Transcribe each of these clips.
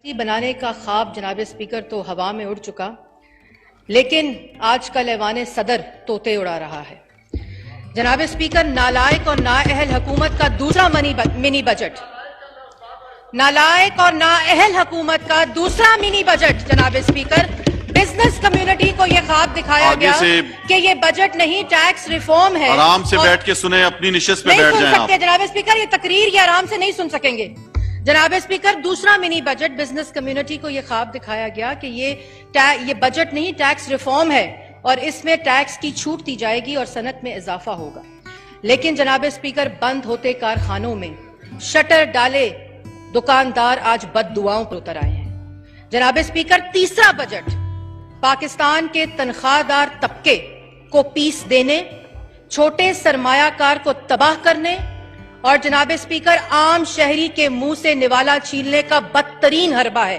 بنانے کا خواب جناب اسپیکر تو ہوا میں اڑ چکا، لیکن آج کل ایوان صدر طوطے اڑا رہا ہے۔ جناب اسپیکر، نالائق اور نااہل حکومت کا دوسرا منی بجٹ، نالائق اور نااہل حکومت کا دوسرا منی بجٹ جناب اسپیکر، بزنس کمیونٹی کو یہ خواب دکھایا گیا کہ یہ بجٹ نہیں ٹیکس ریفارم ہے۔ آرام سے بیٹھ کے سنیں، اپنی نشست پہ بیٹھ جائیں آپ۔ جناب اسپیکر، یہ تقریر یہ آرام سے نہیں سن سکیں گے۔ جناب اسپیکر، دوسرا منی بجٹ بزنس کمیونٹی کو یہ خواب دکھایا گیا کہ یہ بجٹ نہیں ٹیکس ریفارم ہے اور اس میں ٹیکس کی چھوٹ دی جائے گی اور صنعت میں اضافہ ہوگا۔ لیکن جناب اسپیکر، بند ہوتے کارخانوں میں شٹر ڈالے دکاندار آج بد دعاؤں پر اتر آئے ہیں۔ جناب اسپیکر، تیسرا بجٹ پاکستان کے تنخواہ دار طبقے کو پیس دینے، چھوٹے سرمایہ کار کو تباہ کرنے اور جناب اسپیکر عام شہری کے منہ سے نوالا چھیننے کا بدترین حربہ ہے۔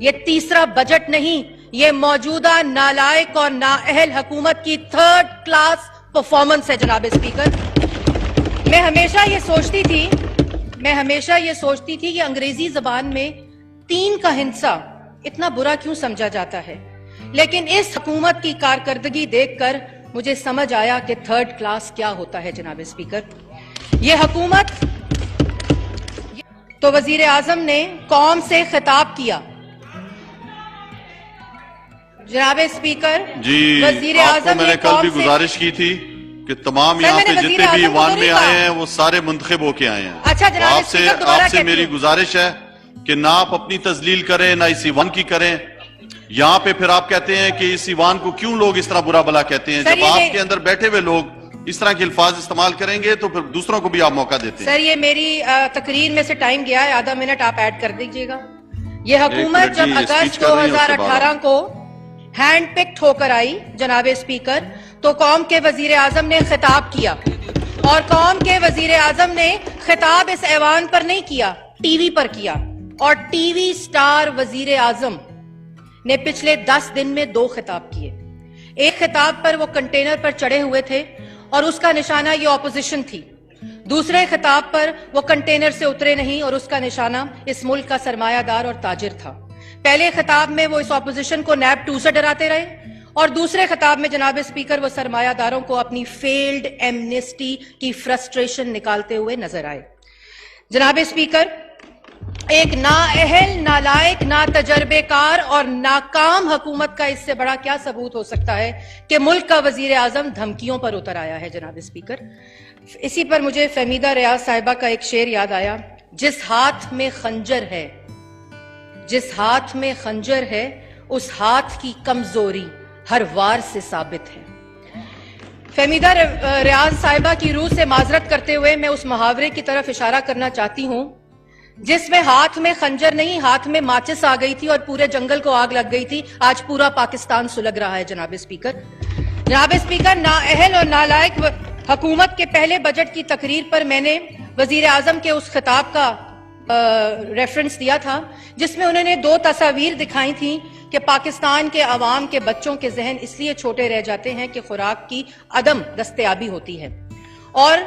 یہ تیسرا بجٹ نہیں، یہ موجودہ نالائق اور نااہل حکومت کی تھرڈ کلاس پرفارمنس ہے۔ جناب اسپیکر، میں ہمیشہ یہ سوچتی تھی کہ انگریزی زبان میں 3 کا ہندسہ اتنا برا کیوں سمجھا جاتا ہے، لیکن اس حکومت کی کارکردگی دیکھ کر مجھے سمجھ آیا کہ تھرڈ کلاس کیا ہوتا ہے۔ جناب اسپیکر، یہ حکومت تو وزیر اعظم نے قوم سے خطاب کیا۔ جناب اسپیکر، وزیر اعظم میں نے کل بھی گزارش کی تھی کہ تمام یہاں پہ جتنے بھی ایوان میں آئے ہیں وہ سارے منتخب ہو کے آئے ہیں۔ اچھا جناب اسپیکر، آپ سے میری گزارش ہے کہ نہ آپ اپنی تذلیل کریں نہ اس ایوان کی کریں۔ یہاں پہ پھر آپ کہتے ہیں کہ اس ایوان کو کیوں لوگ اس طرح برا بلا کہتے ہیں، جب آپ کے اندر بیٹھے ہوئے لوگ اس طرح کے الفاظ استعمال کریں گے تو پھر دوسروں کو بھی آپ موقع دیتے ہیں۔ سر، یہ میری تقریر میں سے ٹائم گیا ہے، آدھا منٹ آپ ایڈ کر دیجئے گا۔ یہ حکومت جب اگست 2018 کو ہینڈ پکڈ ہو کر آئی جناب اسپیکر، تو قوم کے وزیر اعظم نے خطاب کیا، اور قوم کے وزیر اعظم نے خطاب اس ایوان پر نہیں کیا، ٹی وی پر کیا، اور ٹی وی سٹار وزیر اعظم نے پچھلے 10 دن میں 2 خطاب کیے۔ ایک خطاب پر وہ کنٹینر پر چڑھے ہوئے تھے اور اس کا نشانہ یہ اپوزیشن تھی۔ دوسرے خطاب پر وہ کنٹینر سے اترے نہیں اور اس کا نشانہ اس ملک کا سرمایہ دار اور تاجر تھا۔ پہلے خطاب میں وہ اس اپوزیشن کو نیب 2 سے ڈراتے رہے، اور دوسرے خطاب میں جناب اسپیکر وہ سرمایہ داروں کو اپنی فیلڈ ایمنسٹی کی فرسٹریشن نکالتے ہوئے نظر آئے۔ جناب اسپیکر، ایک نااہل، نالائق، ناتجربے کار اور ناکام حکومت کا اس سے بڑا کیا ثبوت ہو سکتا ہے کہ ملک کا وزیر اعظم دھمکیوں پر اتر آیا ہے۔ جناب اسپیکر، اسی پر مجھے فہمیدہ ریاض صاحبہ کا ایک شعر یاد آیا، جس ہاتھ میں خنجر ہے اس ہاتھ کی کمزوری ہر وار سے ثابت ہے۔ فہمیدہ ریاض صاحبہ کی روح سے معذرت کرتے ہوئے میں اس محاورے کی طرف اشارہ کرنا چاہتی ہوں جس میں ہاتھ میں خنجر نہیں، ہاتھ میں ماچس آ گئی تھی اور پورے جنگل کو آگ لگ گئی تھی۔ آج پورا پاکستان سلگ رہا ہے۔ جناب اسپیکر، نااہل اور نالائق حکومت کے پہلے بجٹ کی تقریر پر میں نے وزیر اعظم کے اس خطاب کا ریفرنس دیا تھا جس میں انہوں نے 2 تصاویر دکھائی تھیں کہ پاکستان کے عوام کے بچوں کے ذہن اس لیے چھوٹے رہ جاتے ہیں کہ خوراک کی عدم دستیابی ہوتی ہے، اور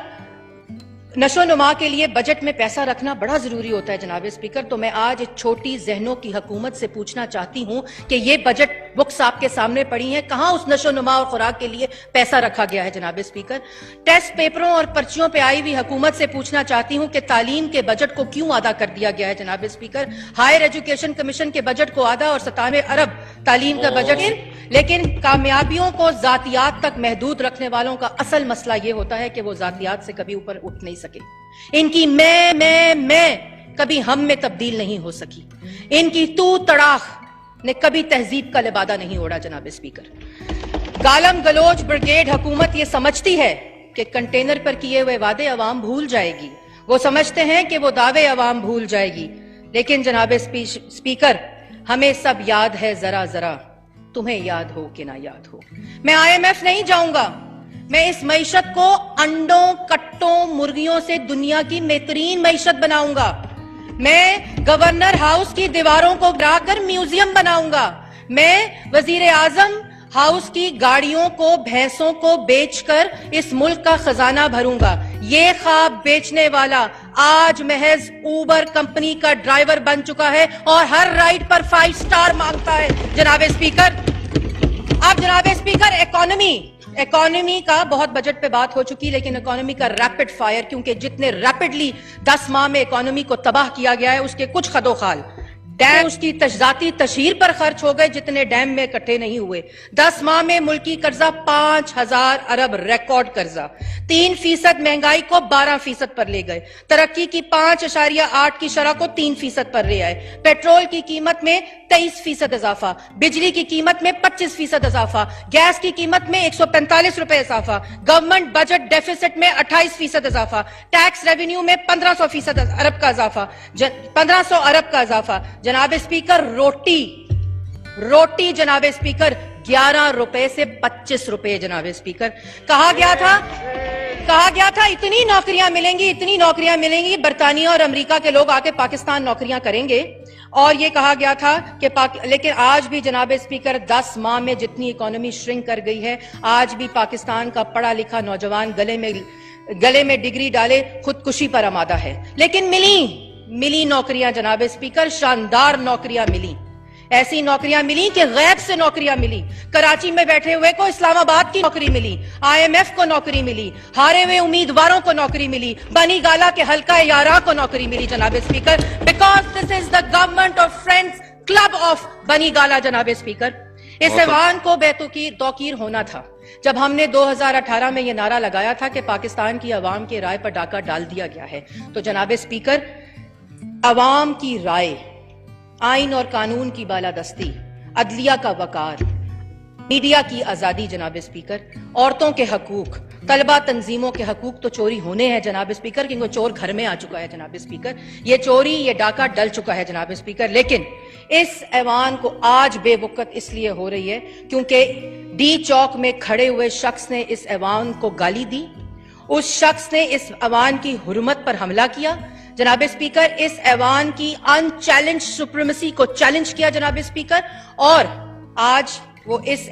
نشو و نما کے لیے بجٹ میں پیسہ رکھنا بڑا ضروری ہوتا ہے۔ جناب اسپیکر، تو میں آج چھوٹی ذہنوں کی حکومت سے پوچھنا چاہتی ہوں کہ یہ بجٹ بکس آپ کے سامنے پڑی ہیں، کہاں اس نشو و نما اور خوراک کے لیے پیسہ رکھا گیا ہے؟ جناب اسپیکر، ٹیسٹ پیپروں اور پرچیوں پہ آئی ہوئی حکومت سے پوچھنا چاہتی ہوں کہ تعلیم کے بجٹ کو کیوں آدھا کر دیا گیا ہے؟ جناب اسپیکر، ہائر ایجوکیشن کمیشن کے بجٹ کو آدھا اور 97 ارب تعلیم کا بجٹ، لیکن کامیابیوں کو ذاتیات تک محدود رکھنے والوں کا اصل مسئلہ یہ ہوتا ہے کہ وہ ذاتیات سے کبھی اوپر اٹھ نہیں سکے۔ ان کی میں کبھی ہم میں تبدیل نہیں ہو سکی، ان کی تو تڑاخ نے کبھی تہذیب کا لبادہ نہیں اوڑھا۔ جناب اسپیکر، گالم گلوچ بریگیڈ حکومت یہ سمجھتی ہے کہ کنٹینر پر کیے ہوئے وعدے عوام بھول جائے گی، وہ سمجھتے ہیں کہ وہ دعوے عوام بھول جائے گی، لیکن جناب اسپیکر، ہمیں سب یاد ہے ذرا ذرا، تمہیں یاد ہو کہ نہ یاد ہو۔ میں IMF نہیں جاؤں گا، میں اس معیشت کو انڈوں، کٹوں، مرغیوں سے دنیا کی بہترین معیشت بناؤں گا۔ میں گورنر ہاؤس کی دیواروں کو گرا کر میوزیم بناؤں گا۔ میں وزیر اعظم ہاؤس کی گاڑیوں کو، بھینسوں کو بیچ کر اس ملک کا خزانہ بھروں گا۔ یہ خواب بیچنے والا آج محض اوبر کمپنی کا ڈرائیور بن چکا ہے اور ہر رائڈ پر 5 سٹار مانگتا ہے. جناب اسپیکر، اب جناب اسپیکر اکانومی کا بہت بجٹ پہ بات ہو چکی، لیکن اکانومی کا ریپڈ فائر، کیونکہ جتنے ریپڈلی 10 ماہ میں اکانومی کو تباہ کیا گیا ہے اس کے کچھ خد و خال ڈیم اس کی ذاتی تشہیر پر خرچ ہو گئے جتنے ڈیم میں اکٹھے نہیں ہوئے. 10 ماہ میں ملکی قرضہ 5000 ارب ریکارڈ قرضہ، 3% مہنگائی کو 12% پر لے گئے، ترقی کی 5.8 کی شرح کو 3% پر لے آئے، پیٹرول کی قیمت میں 23% اضافہ، بجلی کی قیمت میں 25% اضافہ، گیس کی قیمت میں 145 روپے اضافہ، گورنمنٹ بجٹ ڈیفیسٹ میں 28% اضافہ، ٹیکس ریونیو میں 1500 ارب کا اضافہ، 1500 ارب کا اضافہ. جناب اسپیکر، روٹی جناب اسپیکر 11 روپے سے 25 روپے. جناب اسپیکر، کہا گیا تھا اتنی نوکریاں ملیں گی برطانیہ اور امریکہ کے لوگ آ کے پاکستان نوکریاں کریں گے، اور یہ کہا گیا تھا کہ لیکن آج بھی جناب اسپیکر 10 ماہ میں جتنی اکانومی شرنک کر گئی ہے، آج بھی پاکستان کا پڑھا لکھا نوجوان گلے میں ڈگری ڈالے خودکشی پر آمادہ ہے. لیکن ملی نوکریاں جناب اسپیکر، شاندار نوکریاں ملی، ایسی نوکریاں ملی کہ غیب سے نوکریاں ملی. کراچی میں بیٹھے ہوئے کو اسلام آباد کی نوکری ملی، IMF کو نوکری ملی، ہارے ہوئے امیدواروں کو نوکری ملی، بنی گالا کے حلقہ 11 کو نوکری ملی. جناب speaker, because this is the government of friends club of بنی گالا. جناب اسپیکر، اس ایوان کو بے توقیر ہونا تھا جب ہم نے 2018 میں یہ نعرہ لگایا تھا کہ پاکستان کی عوام کی رائے پر ڈاکہ ڈال دیا گیا ہے. تو جناب اسپیکر، عوام کی رائے، آئین اور قانون کی بالادستی، عدلیہ کا وقار، میڈیا کی آزادی جناب اسپیکر، عورتوں کے حقوق، طلبہ تنظیموں کے حقوق تو چوری ہونے ہیں جناب اسپیکر، کیونکہ چور گھر میں آ چکا ہے جناب اسپیکر. یہ ڈاکہ ڈل چکا ہے جناب اسپیکر. لیکن اس ایوان کو آج بے وقت اس لیے ہو رہی ہے کیونکہ ڈی چوک میں کھڑے ہوئے شخص نے اس ایوان کو گالی دی، اس شخص نے اس ایوان کی حرمت پر حملہ کیا. جناب اسپیکر، اس ایوان کی ان چیلنج سپریمیسی کو چیلنج کیا جناب اسپیکر، اور آج وہ اس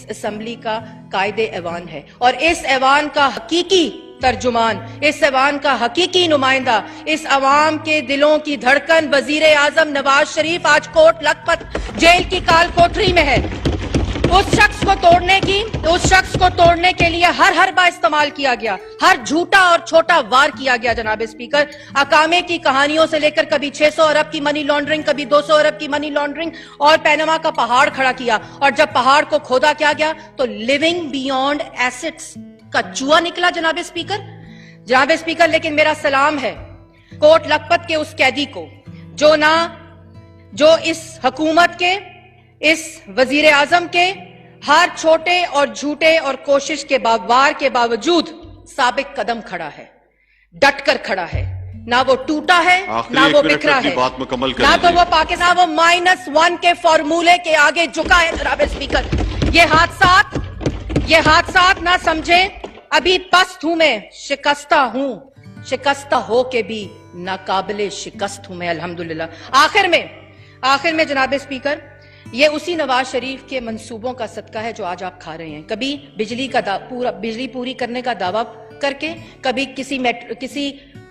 اسمبلی کا قائد ایوان ہے، اور اس ایوان کا حقیقی ترجمان، اس ایوان کا حقیقی نمائندہ، اس عوام کے دلوں کی دھڑکن وزیر اعظم نواز شریف آج کوٹ لکھپت جیل کی کال کوٹری میں ہے. اس شخص کو توڑنے کے لیے ہر با استعمال کیا گیا، ہر جھوٹا اور چھوٹا وار کیا گیا جناب اسپیکر. اقامے کی کہانیوں سے لے کر کبھی 600 ارب کی منی لانڈرنگ، کبھی 200 ارب کی منی لانڈرنگ، اور پینما کا پہاڑ کھڑا کیا، اور جب پہاڑ کو کھودا کیا گیا تو لیونگ بیونڈ ایسٹس کا چوہا نکلا جناب اسپیکر. لیکن میرا سلام ہے کوٹ لکھپت کے اس قیدی کو جو اس حکومت کے، اس وزیر اعظم کے ہر چھوٹے اور جھوٹے اور کوشش کے وار کے باوجود ثابت قدم کھڑا ہے، ڈٹ کر کھڑا ہے. نہ وہ ٹوٹا ہے، نہ وہ بکھرا ہے، نہ تو وہ پاکستان وہ -1 کے فارمولے کے آگے جھکا ہے جناب اسپیکر. یہ حادثات نہ سمجھے، ابھی پست ہوں میں، شکستہ ہو کے بھی ناقابل شکست ہوں میں الحمدللہ. آخر میں جناب اسپیکر، یہ اسی نواز شریف کے منصوبوں کا صدقہ ہے جو آج آپ کھا رہے ہیں. کبھی بجلی پوری کرنے کا دعویٰ کر کے، کبھی کسی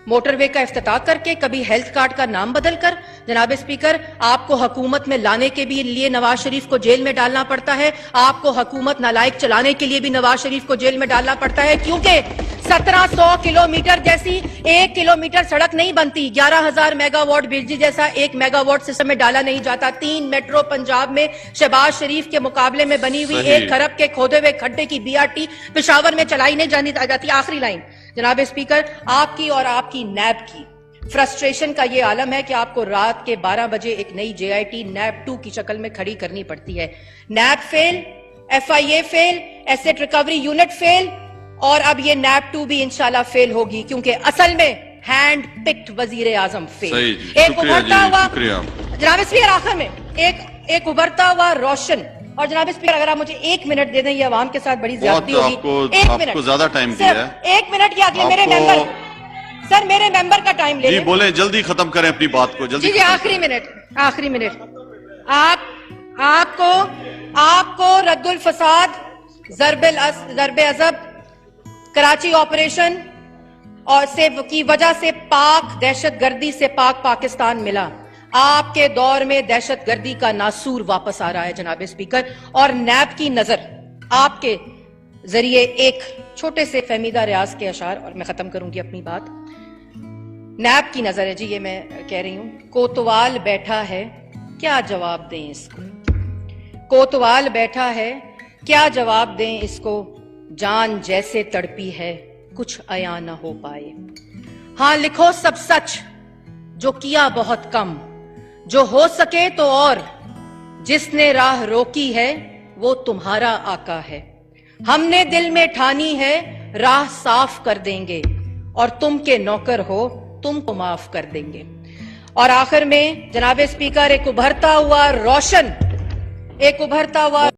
موٹر وے کا افتتاح کر کے، کبھی ہیلتھ کارڈ کا نام بدل کر. جناب اسپیکر، آپ کو حکومت میں لانے کے بھی لیے نواز شریف کو جیل میں ڈالنا پڑتا ہے، آپ کو حکومت نالائق چلانے کے لیے بھی نواز شریف کو جیل میں ڈالنا پڑتا ہے، کیونکہ 1700 کلومیٹر جیسی 1 کلومیٹر سڑک نہیں بنتی، 11,000 میگا واٹ بجلی جیسا 1 میگا واٹ سسٹم میں ڈالا نہیں جاتا. 3 میٹرو پنجاب میں شہباز شریف کے مقابلے میں بنی ہوئی 1 کھرب کے کھودے ہوئے کھڈے کی BRT پشاور میں چلائی نہیں جاتی. آخری لائن جناب اسپیکر، آپ کی اور آپ کی نیب کی فرسٹریشن کا یہ عالم ہے کہ آپ کو رات کے 12 بجے ایک نئی JIT نیب 2 کی شکل میں کھڑی کرنی پڑتی ہے. نیب فیل، FIA فیل، ایسٹ ریکوری یونٹ فیل، اور اب یہ نیب 2 بھی انشاءاللہ فیل ہوگی، کیونکہ اصل میں ہینڈ پکڈ وزیر اعظم فیل. ایک ابھرتا ہوا جناب اسپیکر، آخر میں ایک ابھرتا ہوا روشن. اور جناب اسپیکر، اگر آپ مجھے 1 منٹ دے دیں، یہ عوام کے ساتھ بڑی زیادتی ہوگی. 1 منٹ، آپ کو زیادہ ٹائم دیا ہے. 1 منٹ، یہ اگلے میرے ممبر کا ٹائم لے لیں. بولیں، جلدی ختم کریں اپنی بات کو. جلدی. جی، آخری منٹ. آپ کو رد الفساد، ضرب عضب، کراچی آپریشن اور کی وجہ سے پاک دہشت گردی سے پاک پاکستان ملا. آپ کے دور میں دہشت گردی کا ناسور واپس آ رہا ہے جناب اسپیکر, اور نیب کی نظر آپ کے ذریعے ایک چھوٹے سے فہمیدہ ریاض کے اشعار, اور میں ختم کروں گی اپنی بات. نیب کی نظر ہے جی, یہ میں کہہ رہی ہوں. کوتوال بیٹھا ہے کیا جواب دیں اس کو, کوتوال بیٹھا ہے کیا جواب دیں اس کو, جان جیسے تڑپی ہے کچھ عیاں نہ ہو پائے. ہاں لکھو سب سچ جو کیا بہت کم, جو ہو سکے تو اور, جس نے راہ روکی ہے وہ تمہارا آقا ہے. ہم نے دل میں ٹھانی ہے راہ صاف کر دیں گے, اور تم کے نوکر ہو تم کو معاف کر دیں گے. اور آخر میں جناب اسپیکر ایک ابھرتا ہوا